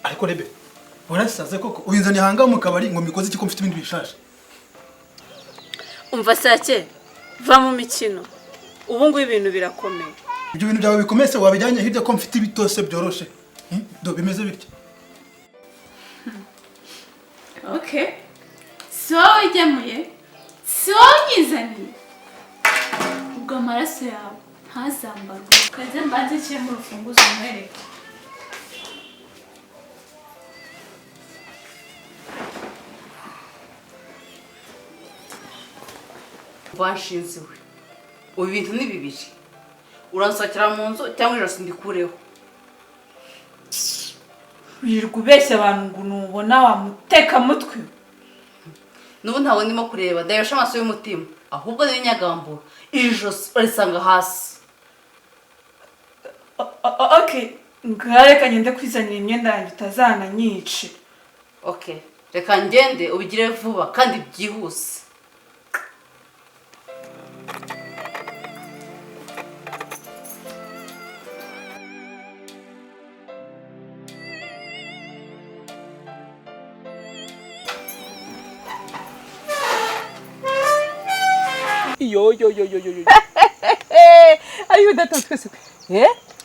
ariko rebe warasaze koko uyinzani hanga mu kabari ngo mikoze iki ko mfite ibindi bishasha. Umva Sake va mu mikino ubu ngo ibintu birakomeye. Ibyo bintu byawe bikomese wabijyanye hirya ko mfite ibitose byoroshe do bimeze bityo. Okay, so ujyamuye so nyizaniye ubwo amaraso yawe ntazambarwe ukaze mbanze nshyire mu rufunguzo nkwereke. Bashinziwe ubu bintu ni bibiri uransakira mu nzu cyangwa ijosi ndikureho. Wirirwa ubeshya abantu ngo nubona wamuteka mutwe. Nubu ntawe ndimo kureba dayosha amaso y'umutima ahubwo ni nyagambura ijosi urisanga hasi. Okay, ngareka ngende kwizanira imyenda yanjye utazananyice. Okay, reka ngende ubigire vuba kandi byihuse. Yo. Ayo data twese.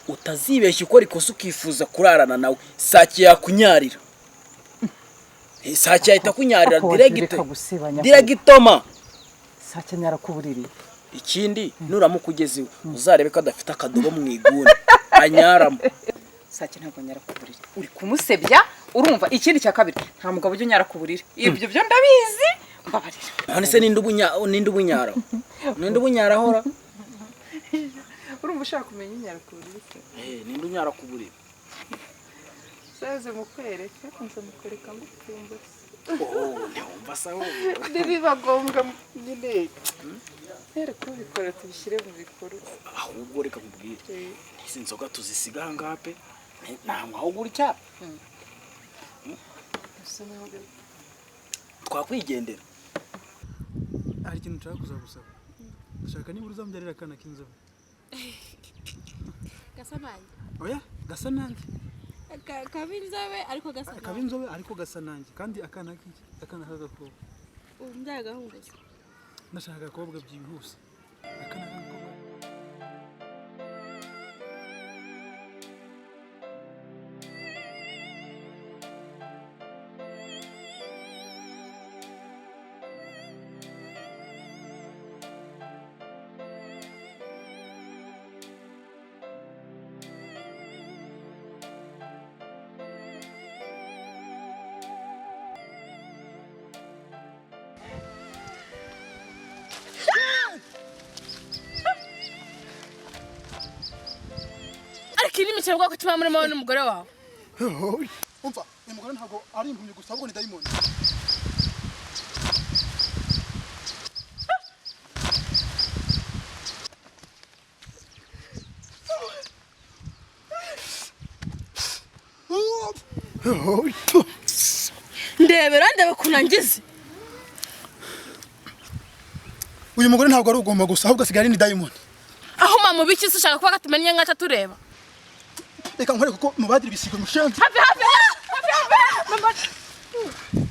Utazibeshya ukora ikosa ukifuza kurarana nawe. Sake yakunyarira. Sake yahita kunyarira diregitoma. Sake nyarakuburiri. Ikindi nuramukugezeho uzarebe ko adafite akadobo mu iguni. Anyaramo. Sake ntabwo nyarakuburiri. Uri kumusebya urumva ikindi cya kabiri. Nta mugabo ujye nyarakuburiri. Ibyo byo ndabizi. Mbabarira. None se ninde ubunyara? Ninde ubunyara hora? Urumva ushaka kumenya nyarakuburiri se? Ninde unyara kuburiri? Saze mukwereke, nza mukwereka mutumba. Ndumva saho. Nibiba ngombwa nyine. Rero kubikora tubishyire mu bikorwa. Ahubwo reka kubwira. Izi nzoga tuzisiga hangape. Nta mwahugura icyapa. Twakwigendera. Ari ikintu nshaka kuzagusaba. Ndashaka niba uzamubyarira akana k'inzobe. Gasa nanjye. Oya, gasa nanjye. Kabinzobe ariko gasa. Kabinzobe ariko gasa nanjye kandi akana k'agakobwa. Umbyara gahunda. Ndashaka agakobwa byihuse. Akana k'agakobwa. Kiri mikino bwo kutima muri mawe n'umugore wawe. Umva, umugore ntago ari impumyi gusa ahubwo ni diamond. Ndebe kunangize. Uyu mugore ntago ari ugomba gusa ahubwo asigara ni diamond. Aho mama biki se ushaka kuba gatumenye nkaca tureba. Reka nkore kuko mubadiri bisigo mushanze. Hafi.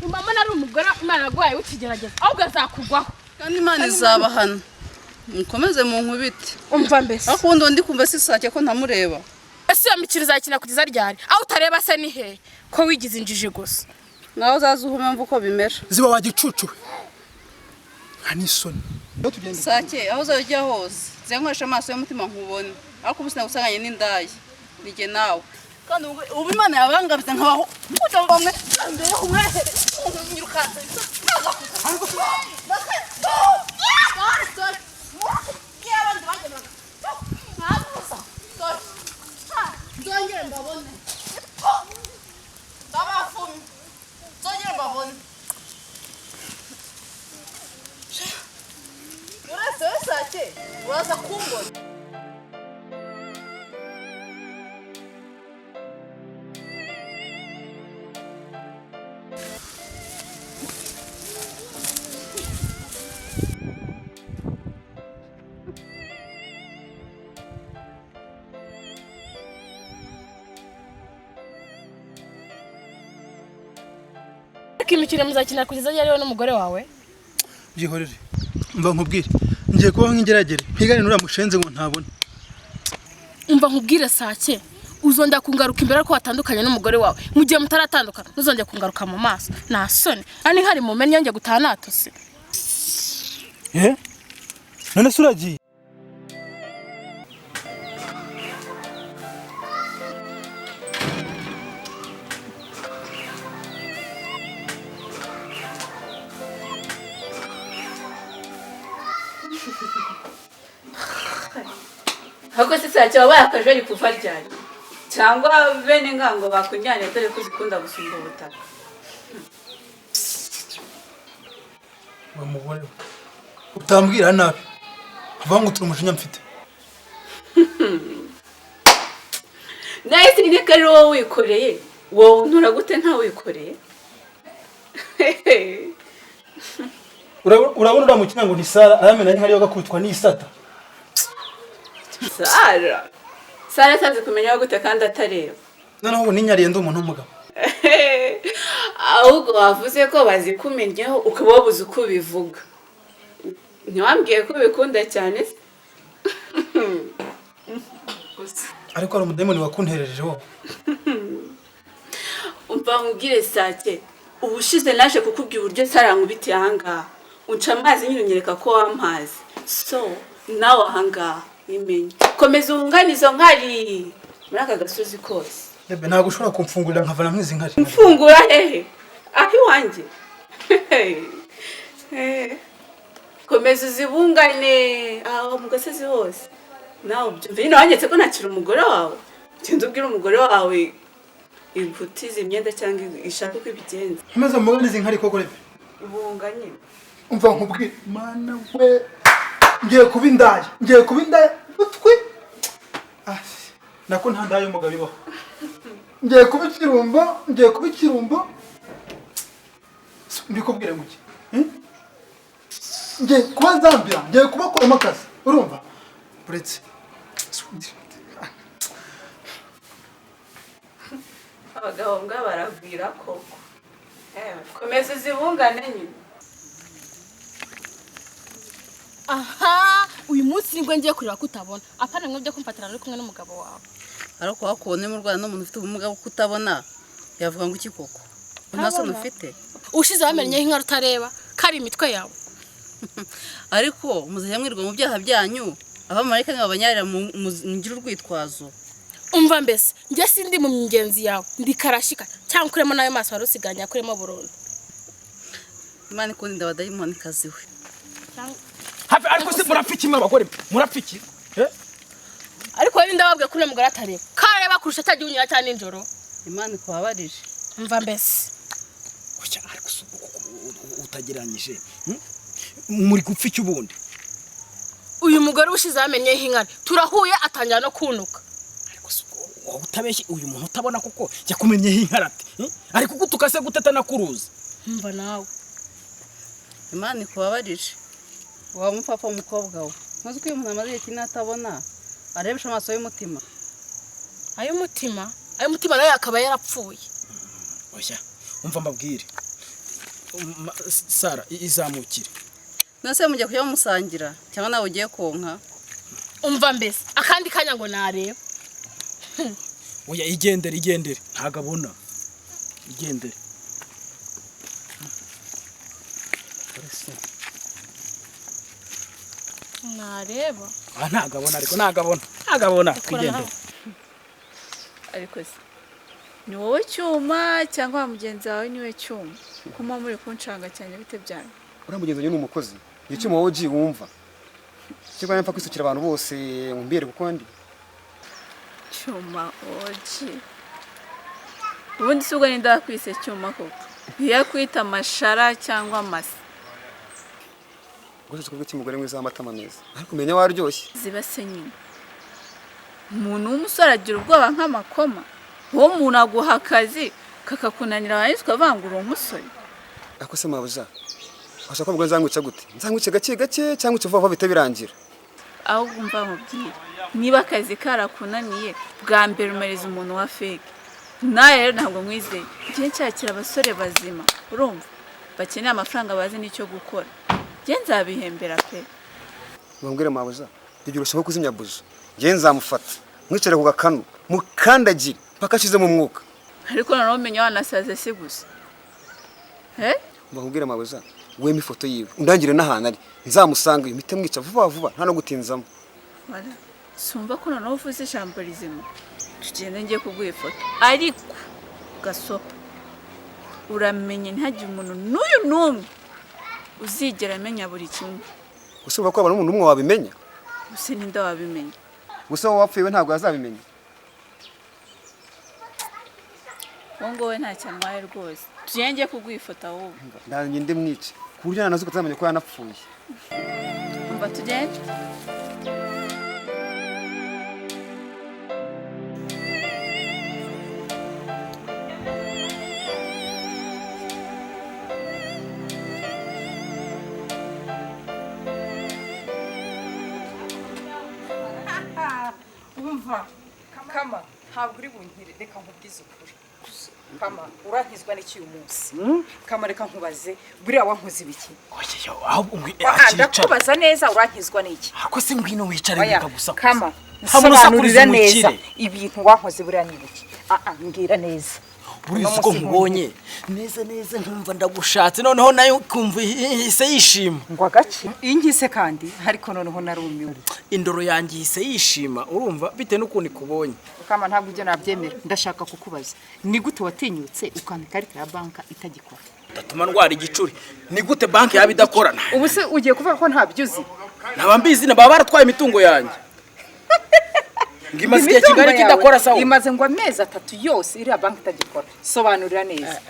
Mama nari umugore Imana yagwaye ukigerageza. Ahubwo azakugwaho. Kandi Imana izabahana. Mukomeze mu nkubiti. Umva mbese. Akundo ndi kumva sisake ko ntamureba. Ese ya mikino izakina kugeza ryari? Aho utareba se ni he? Ko wigize injiji gusa. Naho zazuhuma mvuko bimera. Ziba wagicucu. Anisoni. Sake aho uzajya hose. Zenkwesha amaso y'umutima nkubone. Ariko ubusina gusanganye n'indayi. Nige nawe. Kandi ubu Imana yabangabize nkabaho. Kuja ngomwe mbere kumwehere. Nyiruka. Zongere mbabone. Ndabafumi. Zongere mbabone. Urase Sake, uraza kumbona. ariko imikino muzakina kugeza ryari wowe n'umugore wawe? byihorere mva nkubwire ngiye kubaho nk'ingeragere mpigane nura mushenze ngo ntabone. Umva nkubwire Sake, uzongera kungaruka imbere ko watandukanye n'umugore wawe. Mu gihe mutaratandukana uzongera kungaruka mu maso. Nta soni. Ani hari mu menye nge gutaha natose. None se uragiye? ahubwo se Sake wabaye akajeri kuva ryari cyangwa bene ngango bakunyane dore ko uzikunda gusumba ubutaka. Wa mugore utambwira nabi kuva ngo turi umujinya mfite. Naye sinine kari wowe wikoreye wowe ntura gute nta wikoreye. Urabona uramukina ngo ni Sara aramena nkari yo gakutwa n'isata. Sara sanze kumenya gute kandi atareba. Noneho ubu ninyariye ndi umuntu w'umugabo. Ahubwo wavuze ko bazikumenyeho ukababuza uko bivuga. Ntiwambwiye ko bikunda cyane. Ariko ari umudemoni wakunterereje wowe. Umva nkubwire Sake, ubushize naje kukubwira uburyo Sara nkubitiye ahangaha. Unca amazi nyironyereka ko wampazi. So, nawe ahangaha imenye. Komeza unganizo nkari muri aka gasozi kose. Ebe ntabwo ushobora kumfungurira nkavana mwizi nkari. Mfungura hehe? Aho iwanjye. Komeza uzibungane aho mu gasozi hose. Nawe ubyumve nyine wanyetse ko ntakiri umugore wawe. Genda ubwire umugore wawe imputize imyenda cyangwa ishaka uko ibigenza. Maze muganize nkari koko rebe. Ubunganye. Umva nkubwire mana we ngiye kubindaya utwi. Nako nta ndayo umugabo ibaho. Ngiye kubikirumbo. Mbikubwire muke. Ngiye kuba Zambia, ngiye kubakoramo akazi. Urumva? Buretse. Abagabo mbwa baragwira koko. Komeza uzibungane nyine. Aha, uyu munsi nibwo ngiye kureba kutabona. Apana mwe byo kumfatira ari kumwe n'umugabo wawe. ariko wakubonye mu Rwanda n'umuntu ufite ubumuga bwo kutabona yavuga ngo iki koko ntaso nufite Ushize wamenye inka rutareba kari imitwe yawe. ariko muzajya mwirwa mu byaha byanyu abamarayika nk'abanyarira mu ngira urwitwazo. Umva mbese njye sindi mu myenzi yawe ndi karashika cyangwa kuremo nayo maso warusiganya kuremo burundu. Imana ikundi ndabadayimoni kaziwe. Hafi ariko se murapfiki mwe abagore murapfiki Ariko wewe ndababwiye kuri mugore atareba kareba kurusha cyagiye unyura cyane ninjoro. Imana ikubabarije. Umva mbese Kucya ariko utageranyije muri gupfiki ubundi. uyu mugore ushize wamenye inkari turahuye atangira no kunuka. Ariko utabeshye uyu muntu utabona kuko yakumenyeho inkarate ariko gutukase gutata nakuruza. Umva nawe Imana ikubabarije. Wa mupapa umukobwa we. Ntuzi ko uyu muntu amaze iki natabona arebesha amaso y'umutima. ayo mutima nayo akaba yarapfuye. Oya umva mbabwire Sara izamukire. Nase mujya kujya musangira cyangwa nawe ugiye konka. Umva mbese akandi kanya ngo nareba. Oya igendere ntagabona igendere. Nareba Ntagabona ariko ntagabona igendere. Ariko se ni wowe cyuma cyangwa mugenzi wawe niwe cyuma kuma muri kunshanga cyane bite byane. Uramugenzi ni umukozi icyuma wowe ugiye wumva kiba yamfa kwisukira abantu bose ngumbire kuko ndi Cyuma oji ubundi subwo ninda kwise cyuma koko yakwita mashara cyangwa amasi. gusa kubwo kimugore mwiza w'amatama meza ariko umenya waryoshye Zibase nyine umuntu w'umusore agira ubwoba nk'amakoma wo umuntu aguha akazi kakakunanira wanyuzwa vangura umusore. ako se mabuja ashaka ko nzangwica gute nzangwice gake cyangwa ukivuva bite birangira aho gumva mubwire niba akazi karakunaniye bwa mbere umereza umuntu wa fake nawe rero ntabwo mwizeye njye nshakira abasore bazima urumva bakeneye amafaranga bazi n'icyo gukora njye nzabihembera pe. Bambwire mabuja igihe urashaka kuzimya buja njye nzamufata mwicare ku gakanu mukandagire paka ashize mu mwuka. Ariko noneho umenya wanasaze si gusa Mbakubwire mabuja wema ifoto yiwe undangire n'ahantu ari nzamusanga iyo mite mwica vuba vuba nta no gutinzamo. Sumva ko noneho uvuze ijambo rizima tugende ngiye kuguha ifoto ariko gasopa uramenye ntihagire umuntu n'uyu n'umwe uzigera amenya buri kimwe. Usubira ko abantu umuntu umwe wabimenya Use ninda wabimenya gusa wowe wapfuye ntabwo yazabimenya. Wongo we nta cyamwaye rwose tugende kuguha ifoto ahubwo Ndanjye ndi mwice ku buryo nanazuka tuzamenya ko yanapfuye. umva tugende. Umva kama ntabwo uri bunkire reka nkubwize ukuri. Kama urankizwa n'iki uyu munsi? Kama reka nkubaze buriya wankoze ibiki? Oya ahubwo Ndakubaza neza urankizwa n'iki? Ako se ngwino wicare reka gusa. Kama nsobanurira neza ibintu wankoze buriya ni ibiki? Mbwira neza. Buriya uko nkubonye neza nkumva ndagushatse noneho nayo kumva ise yishima. Ngwa gake ingise kandi ariko noneho narumiwe. Indoro yanjye ise yishima urumva bite n'ukundi kubonye. Kama ntabwo ibyo nabyemera ndashaka kukubaza ni gute watinyutse ukandika ikarita ya banka itagikora? Datuma ndwara igicuri. Ni gute banki yabidakora? Ubu se ugiye kuvuga ko ntabyuzi? Naba mbizi na baba baratwaye imitungo yanjye. Ngimaze igihe Kigali kidakora sawa. Imaze ngo amezi 3 yose iriya banki itagikora. Sobanurira neza.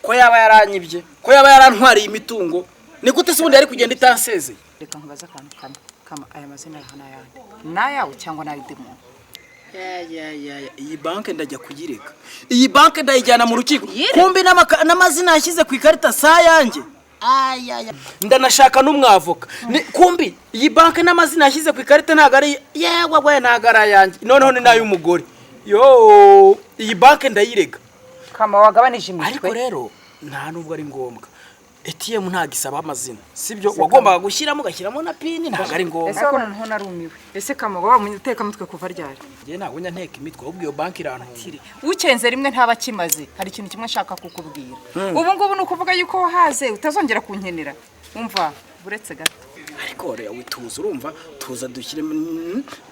Ko yaba yaranyibye, ko yaba yarantwariye imitungo. Ni gute se ubundi yari kugenda itansezeye? Reka nkubaza akantu kama aya mazina y'ahana yandi. Nayawe cyangwa nayo demo? Iyi banki ndajya kugireka. Iyi banki ndayijyana mu rukiko. Kumbi n'amazina yashyize ku ikarita sa yanjye. Ndanashaka n'umwavoka. Kumbi iyi banki n'amazina yashyize ku ikarita ntago ari yewe ntago ari yanjye. Noneho ni nayo umugore. Yo iyi banki ndayirega. Kama wagabanije imitwe. Ariko rero nta nubwo ari ngombwa. ATM ntago isaba amazina. Sibyo wagombaga gushyiramo gashyiramo na pin ntago ari ngombwa. Ese ko noneho narumiwe. Ese kama waba uteka mutwe kuva ryari? Ngiye ntago nteka imitwe ahubwo iyo banki irantire. Ukenze rimwe ntaba kimaze. Hari ikintu kimwe nshaka kukubwira. Ubu ngubu nukuvuga yuko wahaze utazongera kunkenera. Umva buretse gato. Ariko rero wituza urumva tuza dushyire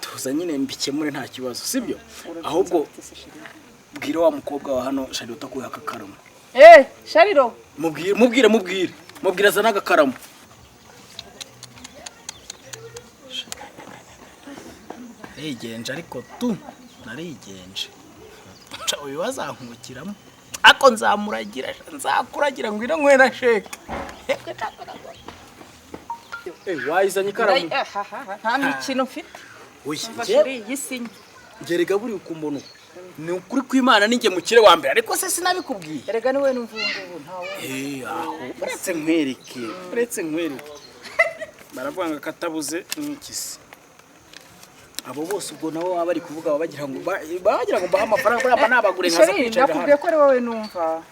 tuza nyine mbikemure nta kibazo sibyo ahubwo bwira wa mukobwa wa hano Shariro utakuye akakaramu. Shariro mubwira za n'agakaramu. Genje ariko tu narigenje uyu wazankukiramo ako nzakuragira ngwira nkwera sheke. Wayizanye ikaramu? Nta n'ikintu mfite. Ngerega buri ukumbona ni ukuri kw'Imana ninjye mukire wa mbere ariko se sinabikubwiye. Erega niwe n'umvungu ntawe. Aho uretse nkwereke. Baravuga ngo katabuze n'ikisi. Abo bose ubwo nabo baba bari kuvuga bagira ngo baha amafaranga bari nabagure nkaza kwicara. Nakubwiye ko ari wowe numva.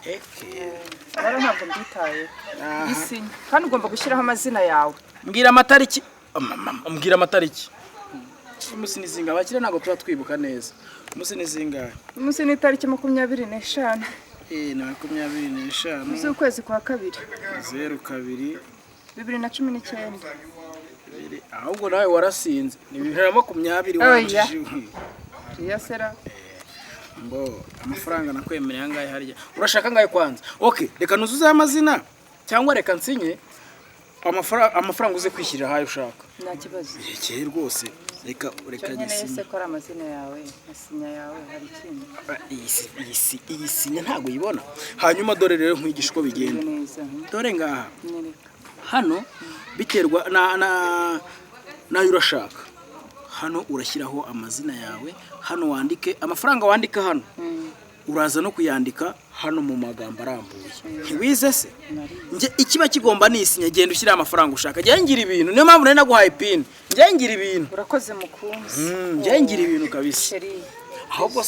Bara ntabwo mbitaye. Isinya kandi ugomba gushyiraho amazina yawe. Mbwira amatariki. Umunsi nizinga bakire ntago tuba twibuka neza. Umunsi nizinga. Umunsi ni tariki 25. Na 25. Z'ukwezi kwa kabiri. 02 2019. Ahubwo nawe warasinze. Ni 2020 wajije. Yasera. Mbo amafaranga nakwemereye angahe harya. Urashaka ngahe kwanza? Okay, reka nuzuze amazina cyangwa reka nsinye. Amafaranga uze kwishyira hayo ushaka. Nta kibazo. Yekeye rwose. Reka nese ko ari amazina yawe, asinya yawe hari ikintu. Iyi sinya ntago yibona. Hanyuma dore rero nkwigisha uko bigenda. Dore ngaha. Hano biterwa na urashaka. Hano urashyiraho amazina yawe, hano wandike amafaranga wandika hano. Uraza no kuyandika hano mu magambo arambuye. Ntiwize se? Nje ikiba kigomba nisinya genda ushyira amafaranga ushaka. Nje ngira ibintu. Niyo mpamvu nari naguhaye pin. Nje ngira ibintu. Urakoze mukunzi. Nje ngira ibintu kabisa. ahubwo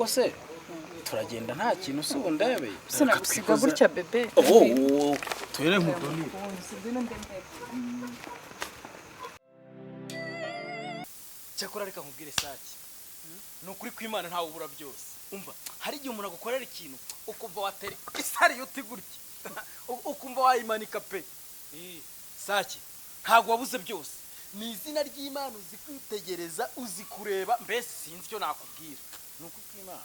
se turagenda nta kintu se ubu ndebeye sinagusiga gutya bebe tuyere nk'udonire cyakora reka nkubwire Saki ni ukuri kw'Imana ntawe ubura byose umva hari igihe umuntu agukorera ikintu ukumva watera isari yuti gutya ukumva wayimanika pe Saki ntabwo wabuze byose ni izina ry'Imana uzi kwitegereza uzi kureba mbese sinzi icyo nakubwira ni ukuri kw'Imana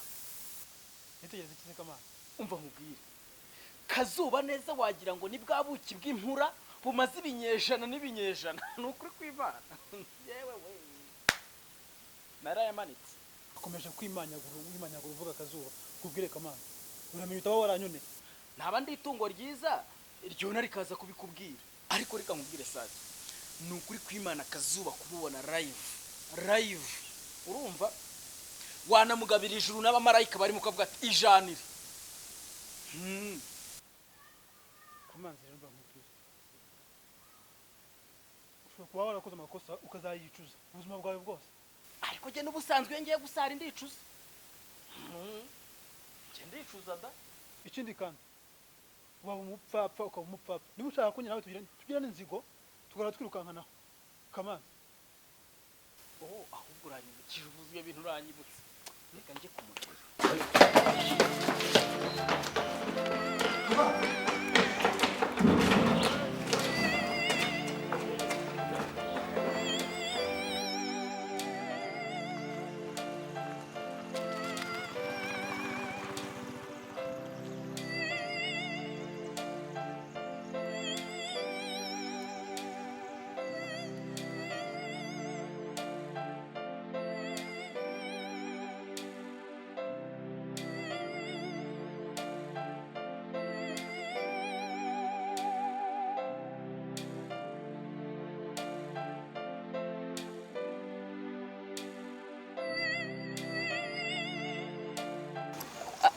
nitegereza iki Kamana umva nkubwire Kazuba neza wagira ngo ni bwa buki bw'impura bumaze ibinyejana n'ibinyejana ni ukuri kw'Imana yewe we narayamanitse akomeje kwimanyagura uvuga Kazuba kubwire Kamana uramenya utaho waranyone ntaba ndi itungo ryiza ryona rikaza kubikubwira ariko reka nkubwire Saki ni ukuri kw'Imana Kazuba kumubona live urumva wanamugabira ijuru n'abamarayika bari mukavuga ati ijanire Kamana rero mbamubwira ushobora kuba warakoze amakosa ukazayicuza ubuzima bwawe bwose ariko je n'ubusanzwe ngiye gusara ndicuza je ndicuza da ikindi kandi uba umupfapfa ukaba umupfapfa niba ushaka ko nawe tugirane inzigo tugara twirukankanaho Kamana ahubwo uranyibukije uvuze ibyo bintu uranyibutse reka njye kumutera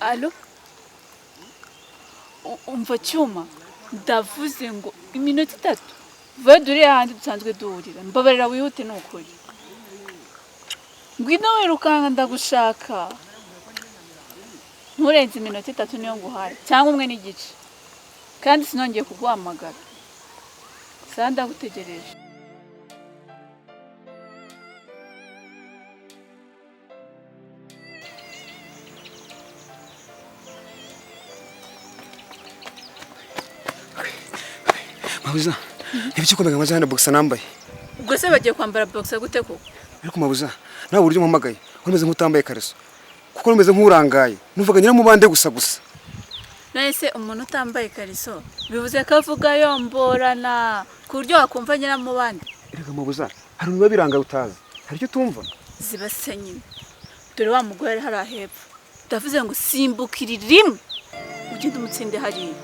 Alo? Umva Cyuma, ndavuze ngo iminota 3 vuba dure ahandi dusanzwe duhurira mbabarira wihute n'ukuri ngwino wirukanka ndagushaka nturenze iminota 3 niyo nguhaye cyangwa umwe n'igice kandi sinongeye kuguhamagara saa ndagutegereje Mabuza ibiki komega amaje hano boxa nambaye ubwo se bagiye kwambara boxa gute koko ariko Mabuza nawe buryo mpamagaye urumeze nk'utambaye kariso kuko urumeze nk'urangaye numvaga nyira mu bande gusa nahise umuntu utambaye kariso bivuze ko avuga yomborana ku buryo wakumva nyira mu bande erega Mabuza hari niba biranga utazi hari icyo tumva zibase nyine dore wa mugore hari ahepfo ndavuze ngo simbukira rimwe ugende umutsinde hariya